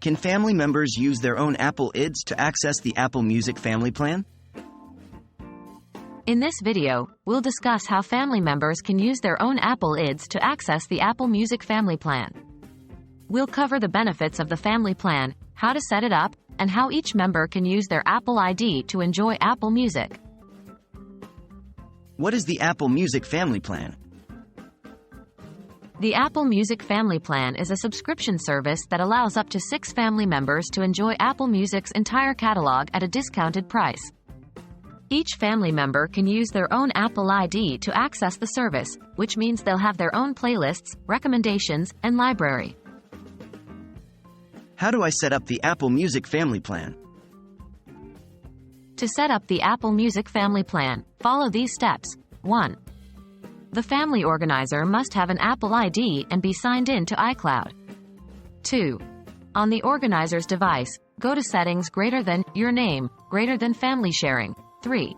Can family members use their own Apple IDs to access the Apple Music Family Plan? In this video, we'll discuss how family members can use their own Apple IDs to access the Apple Music Family Plan. We'll cover the benefits of the family plan, how to set it up, and how each member can use their Apple ID to enjoy Apple Music. What is the Apple Music Family Plan? The Apple Music Family Plan is a subscription service that allows up to 6 family members to enjoy Apple Music's entire catalog at a discounted price. Each family member can use their own Apple ID to access the service, which means they'll have their own playlists, recommendations, and library. How do I set up the Apple Music Family Plan? To set up the Apple Music Family Plan, follow these steps. 1. The family organizer must have an Apple ID and be signed in to iCloud. 2. On the organizer's device, go to Settings greater than Your Name, greater than Family Sharing. 3.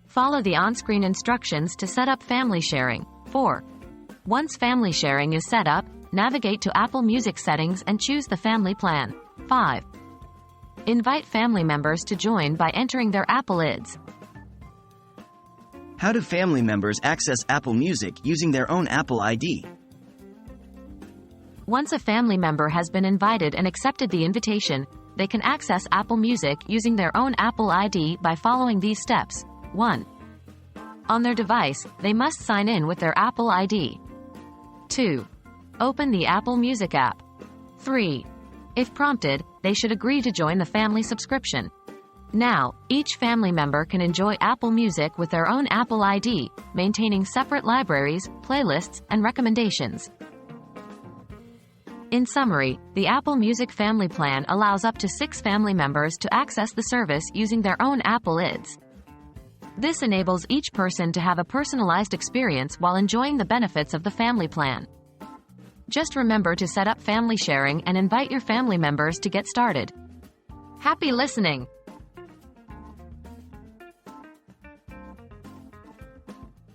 Follow the on-screen instructions to set up family sharing. 4. Once family sharing is set up, navigate to Apple Music Settings and choose the family plan. 5. Invite family members to join by entering their Apple IDs. How do family members access Apple Music using their own Apple ID? Once a family member has been invited and accepted the invitation, they can access Apple Music using their own Apple ID by following these steps. 1. On their device, they must sign in with their Apple ID. 2. Open the Apple Music app. 3. If prompted, they should agree to join the family subscription. Now, each family member can enjoy Apple Music with their own Apple ID, maintaining separate libraries, playlists, and recommendations. In summary, the Apple Music Family Plan allows up to 6 family members to access the service using their own Apple IDs. This enables each person to have a personalized experience while enjoying the benefits of the family plan. Just remember to set up family sharing and invite your family members to get started. Happy listening!